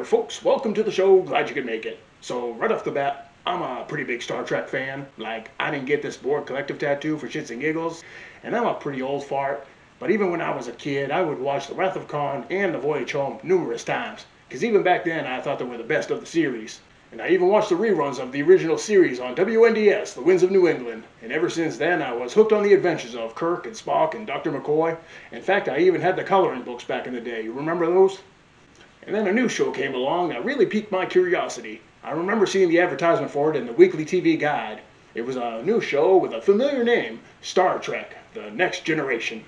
folks, welcome to the show, glad you could make it. So right off the bat, I'm a pretty big Star Trek fan. Like, I didn't get this Borg Collective tattoo for shits and giggles, and I'm a pretty old fart. But even when I was a kid, I would watch The Wrath of Khan and The Voyage Home numerous times, because even back then I thought they were the best of the series. And I even watched the reruns of the original series on WNDS, The Winds of New England. And ever since then, I was hooked on the adventures of Kirk and Spock and Dr. McCoy. In fact, I even had the coloring books back in the day. You remember those? And then a new show came along that really piqued my curiosity. I remember seeing the advertisement for it in the weekly TV guide. It was a new show with a familiar name, Star Trek, The Next Generation.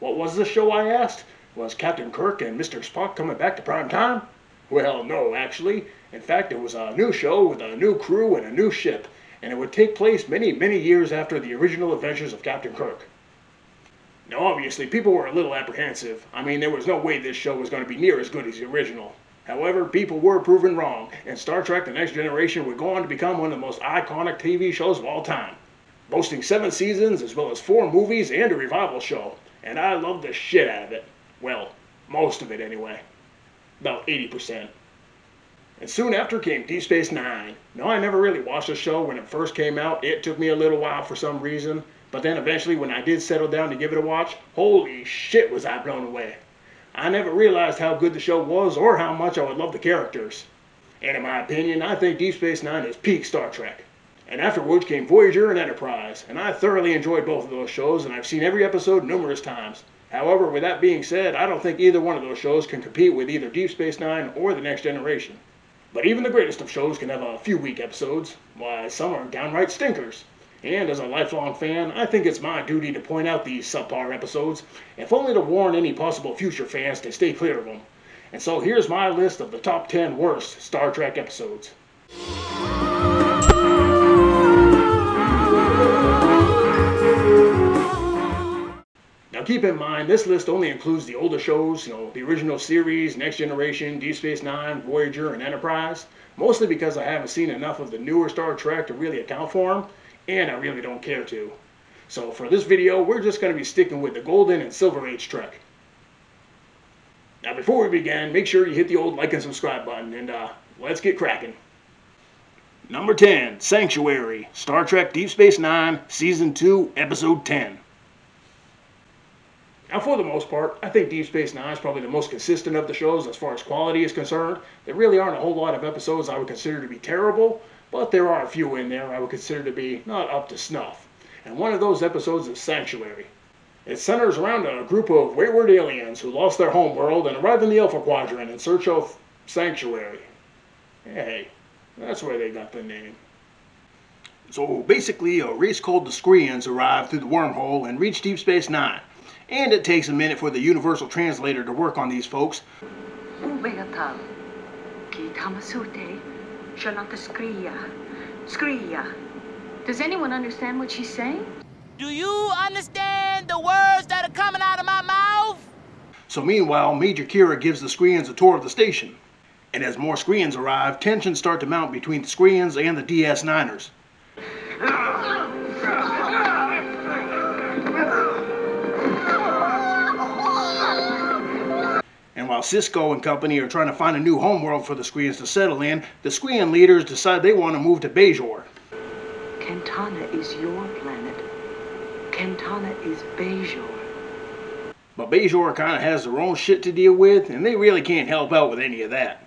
What was this show, I asked? Was Captain Kirk and Mr. Spock coming back to prime time? Well, no, actually. In fact, it was a new show with a new crew and a new ship, and it would take place many, many years after the original adventures of Captain Kirk. Now, obviously, people were a little apprehensive. I mean, there was no way this show was going to be near as good as the original. However, people were proven wrong, and Star Trek The Next Generation would go on to become one of the most iconic TV shows of all time, boasting 7 seasons as well as 4 movies and a revival show. And I loved the shit out of it. Well, most of it anyway. About 80%. And soon after came Deep Space Nine. Now, I never really watched the show when it first came out. It took me a little while for some reason. But then eventually when I did settle down to give it a watch, holy shit was I blown away. I never realized how good the show was or how much I would love the characters. And in my opinion, I think Deep Space Nine is peak Star Trek. And afterwards came Voyager and Enterprise, and I thoroughly enjoyed both of those shows, and I've seen every episode numerous times. However, with that being said, I don't think either one of those shows can compete with either Deep Space Nine or The Next Generation. But even the greatest of shows can have a few weak episodes. Why, some are downright stinkers. And as a lifelong fan, I think it's my duty to point out these subpar episodes, if only to warn any possible future fans to stay clear of them. And so here's my list of the top 10 worst Star Trek episodes. Now keep in mind, this list only includes the older shows, the original series, Next Generation, Deep Space Nine, Voyager, and Enterprise, mostly because I haven't seen enough of the newer Star Trek to really account for them, and I really don't care to. So for this video, we're just going to be sticking with the Golden and Silver Age Trek. Now before we begin, make sure you hit the old like and subscribe button, and let's get cracking. Number 10, Sanctuary, Star Trek Deep Space Nine, Season 2, Episode 10. Now for the most part, I think Deep Space Nine is probably the most consistent of the shows as far as quality is concerned. There really aren't a whole lot of episodes I would consider to be terrible, but there are a few in there I would consider to be not up to snuff. And one of those episodes is Sanctuary. It centers around a group of wayward aliens who lost their homeworld and arrived in the Alpha Quadrant in search of Sanctuary. Hey, that's where they got the name. So basically, a race called the Skreans arrived through the wormhole and reached Deep Space Nine. And it takes a minute for the universal translator to work on these folks. Does anyone understand what she's saying? Do you understand the words that are coming out of my mouth? So meanwhile, Major Kira gives the Skreans a tour of the station. And as more Skreans arrive, tensions start to mount between the Skreans and the DS9ers. And while Sisko and company are trying to find a new homeworld for the Skreans to settle in, the Skrean leaders decide they want to move to Bajor. Kantana is your planet. Kantana is Bajor. But Bajor kind of has their own shit to deal with, and they really can't help out with any of that.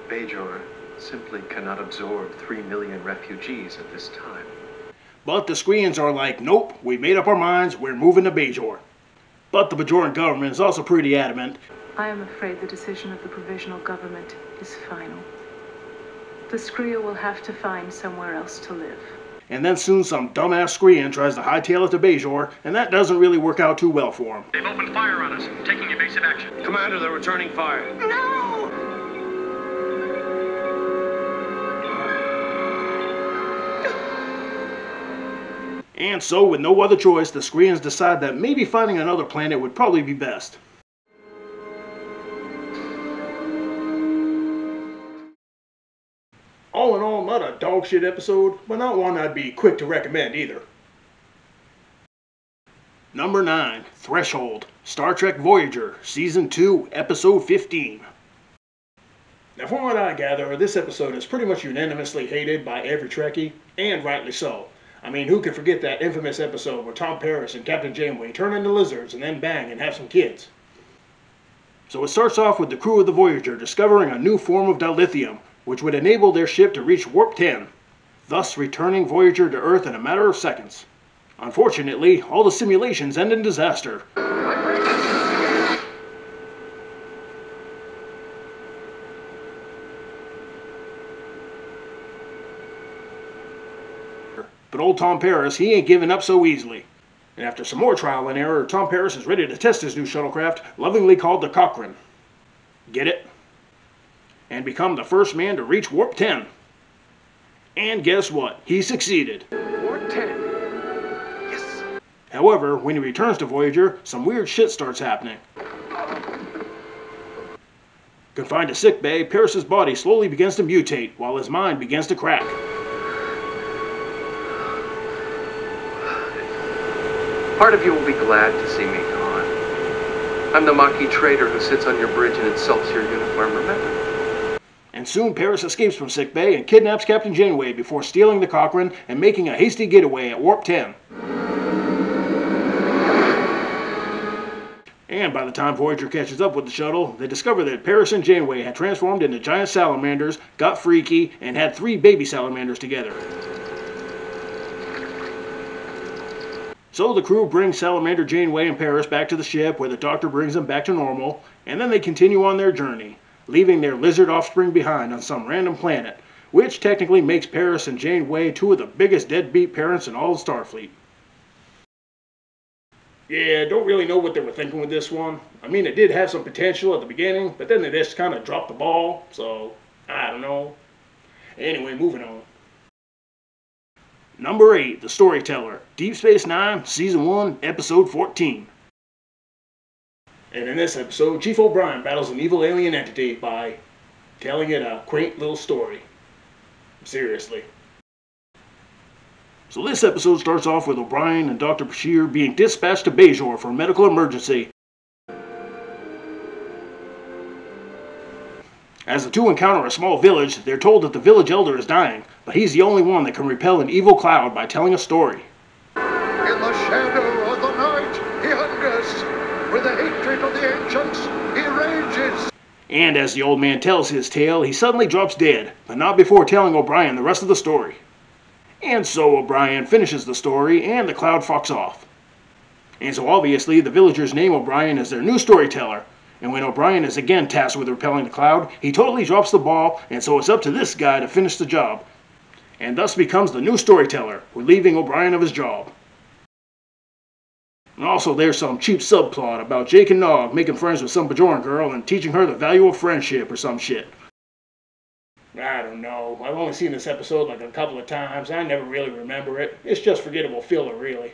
Bajor simply cannot absorb 3 million refugees at this time. But the Skreans are like, nope, we've made up our minds, we're moving to Bajor. But the Bajoran government is also pretty adamant. I am afraid the decision of the provisional government is final. The Skria will have to find somewhere else to live. And then soon some dumbass Skrean tries to hightail it to Bajor, and that doesn't really work out too well for him. They've opened fire on us, taking evasive action. Commander, they're returning fire. No! And so, with no other choice, the Skreans decide that maybe finding another planet would probably be best. All in all, not a dog shit episode, but not one I'd be quick to recommend either. Number 9, Threshold, Star Trek Voyager, Season 2, Episode 15. Now, from what I gather, this episode is pretty much unanimously hated by every Trekkie, and rightly so. I mean, who can forget that infamous episode where Tom Paris and Captain Janeway turn into lizards and then bang and have some kids? So it starts off with the crew of the Voyager discovering a new form of dilithium, which would enable their ship to reach Warp 10, thus returning Voyager to Earth in a matter of seconds. Unfortunately, all the simulations end in disaster. But old Tom Paris, he ain't giving up so easily. And after some more trial and error, Tom Paris is ready to test his new shuttlecraft, lovingly called the Cochrane. Get it? And become the first man to reach Warp 10. And guess what? He succeeded. Warp 10. Yes. However, when he returns to Voyager, some weird shit starts happening. Confined to sickbay, Paris' body slowly begins to mutate, while his mind begins to crack. Part of you will be glad to see me gone. I'm the Maquis traitor who sits on your bridge and insults your uniform, remember? And soon Paris escapes from sickbay and kidnaps Captain Janeway before stealing the Cochrane and making a hasty getaway at Warp 10. And by the time Voyager catches up with the shuttle, they discover that Paris and Janeway had transformed into giant salamanders, got freaky, and had 3 baby salamanders together. So the crew brings Salamander Janeway and Paris back to the ship, where the Doctor brings them back to normal, and then they continue on their journey, leaving their lizard offspring behind on some random planet, which technically makes Paris and Janeway 2 of the biggest deadbeat parents in all of Starfleet. Yeah, don't really know what they were thinking with this one. I mean, it did have some potential at the beginning, but then they just kind of dropped the ball, so I don't know. Anyway, moving on. Number 8, The Storyteller, Deep Space Nine, Season 1, Episode 14. And in this episode, Chief O'Brien battles an evil alien entity by telling it a quaint little story. Seriously. So this episode starts off with O'Brien and Dr. Bashir being dispatched to Bajor for a medical emergency. As the two encounter a small village, they're told that the village elder is dying, but he's the only one that can repel an evil cloud by telling a story. In the shadow of the night, he hungers. With the hatred of the ancients, he rages. And as the old man tells his tale, he suddenly drops dead, but not before telling O'Brien the rest of the story. And so O'Brien finishes the story, and the cloud fucks off. And so obviously, the villagers name O'Brien as their new storyteller. And when O'Brien is again tasked with repelling the cloud, he totally drops the ball, and so it's up to this guy to finish the job. And thus becomes the new storyteller, relieving O'Brien of his job. And also there's some cheap subplot about Jake and Nog making friends with some Bajoran girl and teaching her the value of friendship or some shit. I don't know. I've only seen this episode like a couple of times. I never really remember it. It's just forgettable filler, really.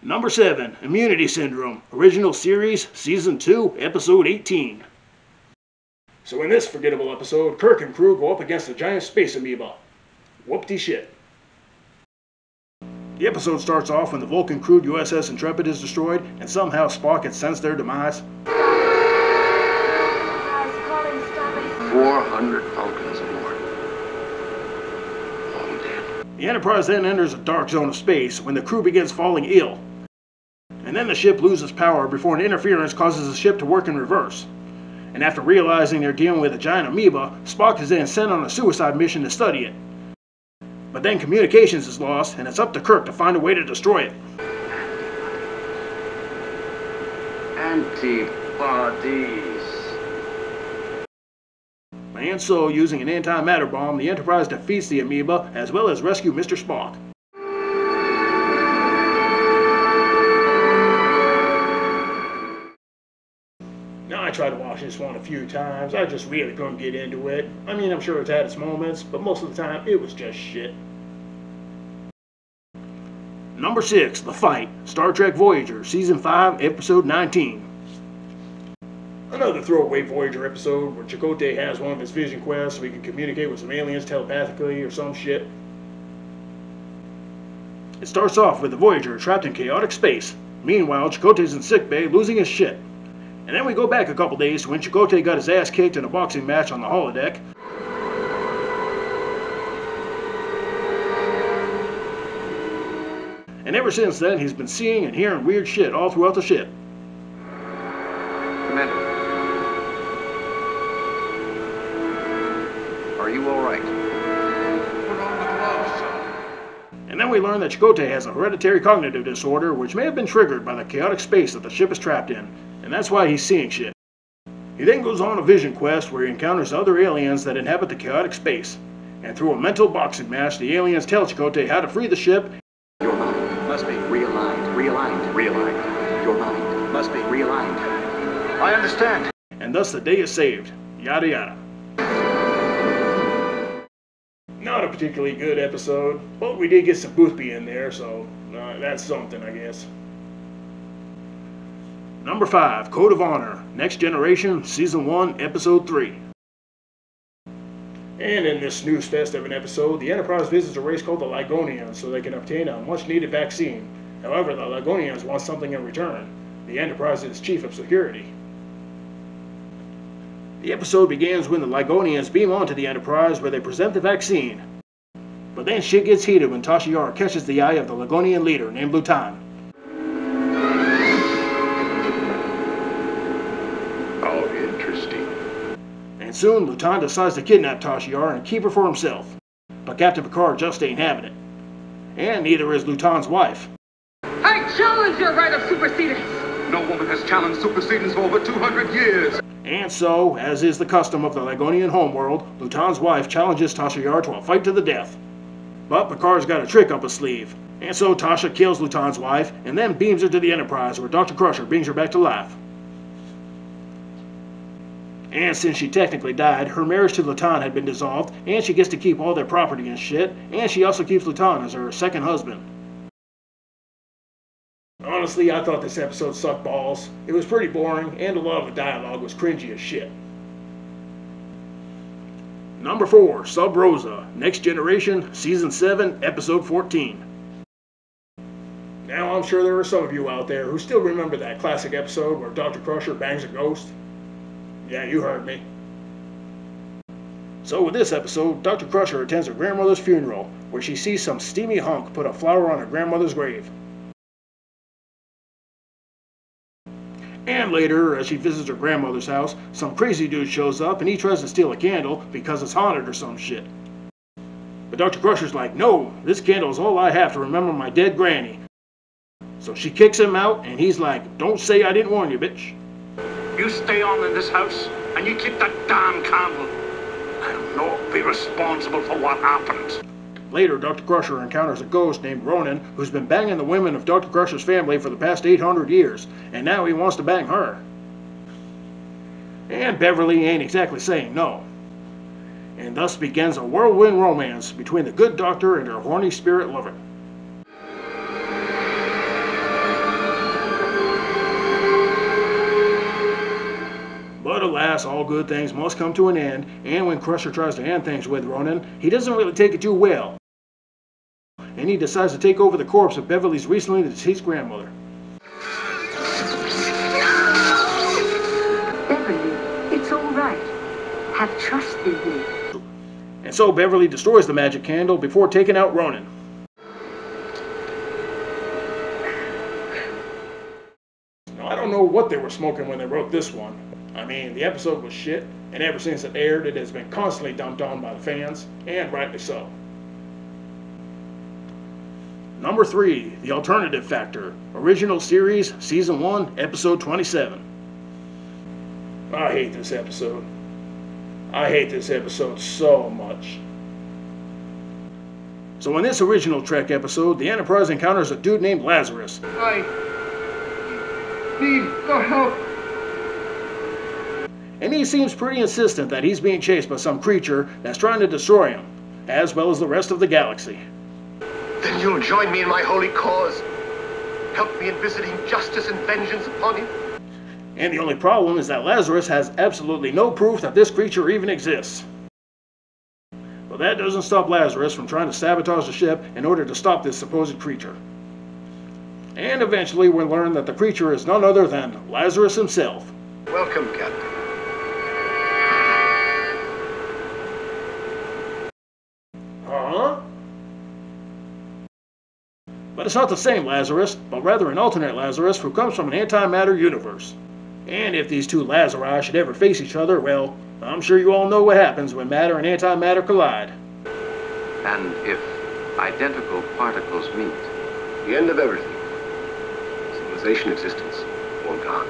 Number 7, Immunity Syndrome, Original Series, Season 2, Episode 18. So in this forgettable episode, Kirk and crew go up against a giant space amoeba. Whoop-de-shit. The episode starts off when the Vulcan crewed USS Intrepid is destroyed, and somehow Spock had sensed their demise. 400 Vulcans aboard. All dead. The Enterprise then enters a dark zone of space when the crew begins falling ill. And then the ship loses power before an interference causes the ship to work in reverse. And after realizing they're dealing with a giant amoeba, Spock is then sent on a suicide mission to study it. But then communications is lost, and it's up to Kirk to find a way to destroy it. Antibodies. And so, using an antimatter bomb, the Enterprise defeats the amoeba, as well as rescue Mr. Spock. Now, I tried to watch this one a few times. I just really couldn't get into it. I mean, I'm sure it's had its moments, but most of the time, it was just shit. Number 6, The Fight, Star Trek Voyager, Season 5, Episode 19. Another throwaway Voyager episode where Chakotay has one of his vision quests so he can communicate with some aliens telepathically or some shit. It starts off with the Voyager trapped in chaotic space. Meanwhile, Chakotay's in sickbay losing his shit. And then we go back a couple days to when Chakotay got his ass kicked in a boxing match on the holodeck. And ever since then, he's been seeing and hearing weird shit all throughout the ship. Commander. Are you all right? Put on the gloves, son. And then we learn that Chakotay has a hereditary cognitive disorder which may have been triggered by the chaotic space that the ship is trapped in, and that's why he's seeing shit. He then goes on a vision quest where he encounters other aliens that inhabit the chaotic space, and through a mental boxing match, the aliens tell Chakotay how to free the ship. Your mind must be realigned. Your mind must be realigned. I understand. And thus the day is saved. Yada yada. Not a particularly good episode, but we did get some Boothby in there, so that's something, I guess. Number 5, Code of Honor, Next Generation, Season 1, Episode 3. And in this snooze fest of an episode, the Enterprise visits a race called the Ligonians so they can obtain a much-needed vaccine. However, the Ligonians want something in return. The Enterprise's chief of security. The episode begins when the Ligonians beam onto the Enterprise where they present the vaccine. But then shit gets heated when Tasha Yar catches the eye of the Ligonian leader named Lutan. How interesting. And soon, Lutan decides to kidnap Tasha Yar and keep her for himself. But Captain Picard just ain't having it. And neither is Lutan's wife. I challenge your right of supersedence! No woman has challenged supersedence for over 200 years! And so, as is the custom of the Ligonian homeworld, Lutan's wife challenges Tasha Yar to a fight to the death. But Picard's got a trick up his sleeve. And so Tasha kills Lutan's wife, and then beams her to the Enterprise where Dr. Crusher brings her back to life. And since she technically died, her marriage to Lutan had been dissolved, and she gets to keep all their property and shit, and she also keeps Lutan as her second husband. Honestly, I thought this episode sucked balls. It was pretty boring, and a lot of the dialogue was cringy as shit. Number 4, Sub Rosa, Next Generation, Season 7, Episode 14. Now, I'm sure there are some of you out there who still remember that classic episode where Dr. Crusher bangs a ghost. Yeah, you heard me. So with this episode, Dr. Crusher attends her grandmother's funeral, where she sees some steamy hunk put a flower on her grandmother's grave. And later, as she visits her grandmother's house, some crazy dude shows up and he tries to steal a candle because it's haunted or some shit. But Dr. Crusher's like, no, this candle is all I have to remember my dead granny. So she kicks him out and he's like, don't say I didn't warn you, bitch. You stay on in this house, and you keep that damn candle. I'll not be responsible for what happens. Later, Dr. Crusher encounters a ghost named Ronan, who's been banging the women of Dr. Crusher's family for the past 800 years, and now he wants to bang her. And Beverly ain't exactly saying no. And thus begins a whirlwind romance between the good doctor and her horny spirit lover. But alas, all good things must come to an end, and when Crusher tries to end things with Ronan, he doesn't really take it too well. And he decides to take over the corpse of Beverly's recently deceased grandmother. Beverly, it's all right. Have trust in me. And so Beverly destroys the magic candle before taking out Ronan. Now, I don't know what they were smoking when they wrote this one. I mean, the episode was shit, and ever since it aired, it has been constantly dumped on by the fans, and rightly so. Number 3, The Alternative Factor, Original Series, Season 1, Episode 27. I hate this episode. I hate this episode so much. So in this original Trek episode, the Enterprise encounters a dude named Lazarus. I need the help. And he seems pretty insistent that he's being chased by some creature that's trying to destroy him, as well as the rest of the galaxy. Then you'll join me in my holy cause. Help me in visiting justice and vengeance upon him. And the only problem is that Lazarus has absolutely no proof that this creature even exists. But that doesn't stop Lazarus from trying to sabotage the ship in order to stop this supposed creature. And eventually we'll learn that the creature is none other than Lazarus himself. Welcome, Captain. Huh? But it's not the same Lazarus, but rather an alternate Lazarus who comes from an antimatter universe. And if these two Lazari should ever face each other, well, I'm sure you all know what happens when matter and antimatter collide. And if identical particles meet? The end of everything. Civilization, existence, all gone.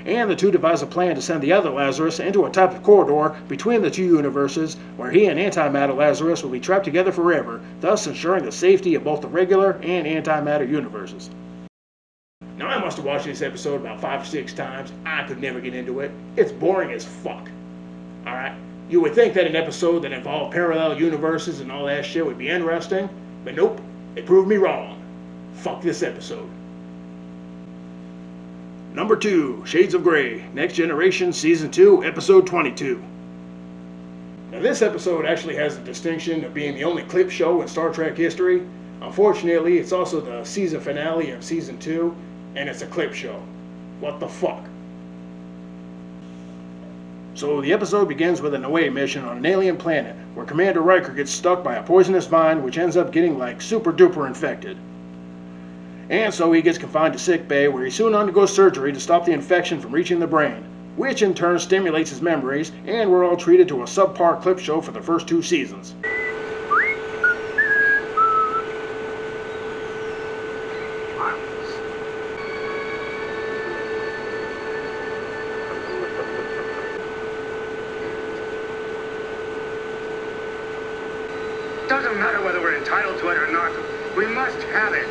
And the two devise a plan to send the other Lazarus into a type of corridor between the two universes where he and antimatter Lazarus will be trapped together forever, thus ensuring the safety of both the regular and antimatter universes. Now, I must have watched this episode about 5 or 6 times. I could never get into it. It's boring as fuck. Alright? You would think that an episode that involved parallel universes and all that shit would be interesting, but nope, it proved me wrong. Fuck this episode. Number 2, Shades of Grey, Next Generation, Season 2, Episode 22. Now this episode actually has the distinction of being the only clip show in Star Trek history. Unfortunately, it's also the season finale of Season 2, and it's a clip show. What the fuck? So the episode begins with an away mission on an alien planet, where Commander Riker gets stuck by a poisonous vine which ends up getting like super duper infected. And so he gets confined to sickbay, where he soon undergoes surgery to stop the infection from reaching the brain, which in turn stimulates his memories, and we're all treated to a subpar clip show for the first 2 seasons. Doesn't matter whether we're entitled to it or not. We must have it.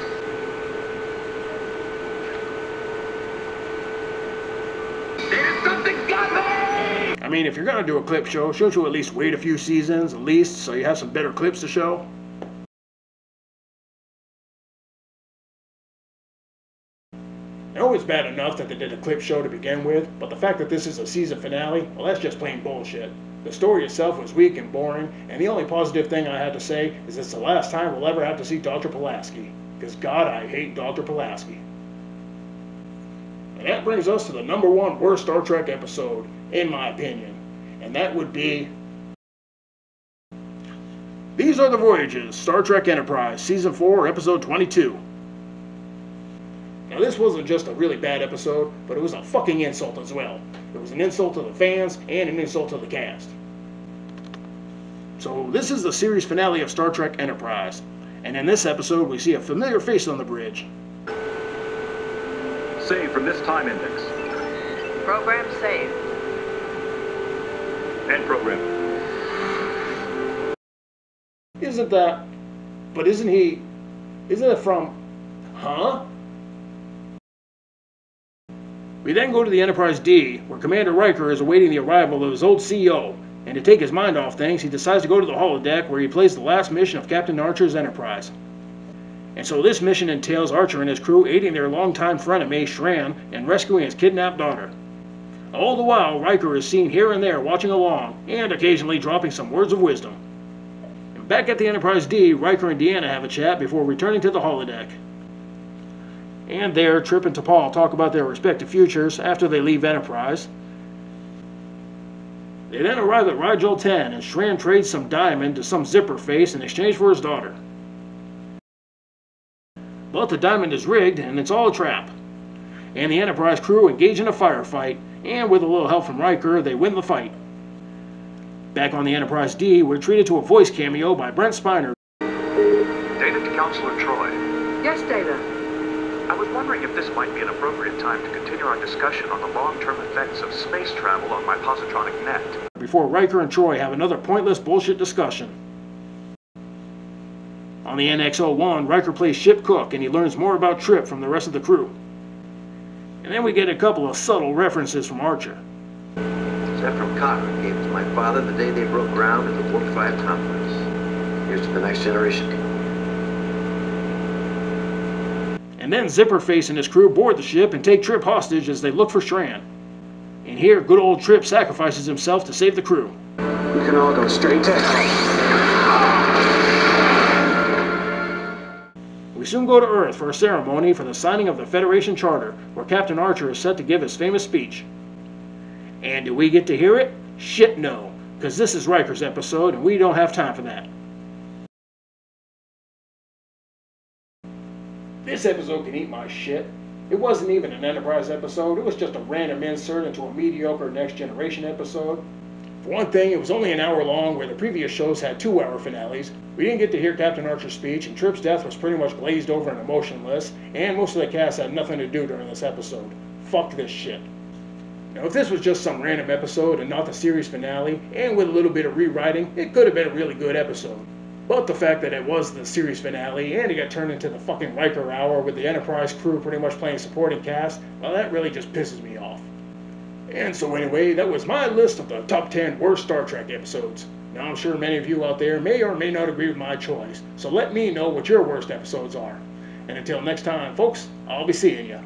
There's something coming! I mean, if you're gonna do a clip show, shouldn't you at least wait a few seasons, at least, so you have some better clips to show? I know it's bad enough that they did a clip show to begin with, but the fact that this is a season finale, well, that's just plain bullshit. The story itself was weak and boring, and the only positive thing I had to say is it's the last time we'll ever have to see Dr. Pulaski. Because God, I hate Dr. Pulaski. And that brings us to the number 1 worst Star Trek episode, in my opinion. And that would be... These Are the Voyages, Star Trek Enterprise, Season 4, Episode 22. Now this wasn't just a really bad episode, but it was a fucking insult as well. It was an insult to the fans and an insult to the cast. So this is the series finale of Star Trek Enterprise, and in this episode we see a familiar face on the bridge. Save from this time index. Program saved. End program. Isn't that... But isn't he... Isn't it from... Huh? We then go to the Enterprise D, where Commander Riker is awaiting the arrival of his old CEO, and to take his mind off things, he decides to go to the holodeck where he plays the last mission of Captain Archer's Enterprise. And so this mission entails Archer and his crew aiding their longtime frenemy, Shran, in rescuing his kidnapped daughter. All the while, Riker is seen here and there watching along, and occasionally dropping some words of wisdom. And back at the Enterprise D, Riker and Deanna have a chat before returning to the holodeck. And there, Trip and T'Pol talk about their respective futures after they leave Enterprise. They then arrive at Rigel 10, and Shran trades some diamond to some zipper face in exchange for his daughter. But the diamond is rigged, and it's all a trap. And the Enterprise crew engage in a firefight, and with a little help from Riker, they win the fight. Back on the Enterprise D, we're treated to a voice cameo by Brent Spiner. Data to Counselor Troy. Yes, Data. I was wondering if this might be an appropriate time to continue our discussion on the long-term effects of space travel on my positronic net. Before Riker and Troy have another pointless bullshit discussion. On the NX-01, Riker plays ship cook, and he learns more about Trip from the rest of the crew. And then we get a couple of subtle references from Archer. Zephram Cochrane gave it to my father the day they broke ground at the Warp 5 complex. Here's to the Next Generation. And then Zipperface and his crew board the ship and take Trip hostage as they look for Shran. And here, good old Trip sacrifices himself to save the crew. We can all go straight to hell. We soon go to Earth for a ceremony for the signing of the Federation Charter, where Captain Archer is set to give his famous speech. And do we get to hear it? Shit no, because this is Riker's episode and we don't have time for that. This episode can eat my shit. It wasn't even an Enterprise episode, it was just a random insert into a mediocre Next Generation episode. For one thing, it was only an hour long, where the previous shows had 2-hour finales. We didn't get to hear Captain Archer's speech, and Trip's death was pretty much glazed over and emotionless, and most of the cast had nothing to do during this episode. Fuck this shit. Now, if this was just some random episode and not the series finale, and with a little bit of rewriting, it could have been a really good episode. But the fact that it was the series finale, and it got turned into the fucking Riker Hour with the Enterprise crew pretty much playing supporting cast, well, that really just pisses me off. And so anyway, that was my list of the top 10 worst Star Trek episodes. Now I'm sure many of you out there may or may not agree with my choice, so let me know what your worst episodes are. And until next time, folks, I'll be seeing ya.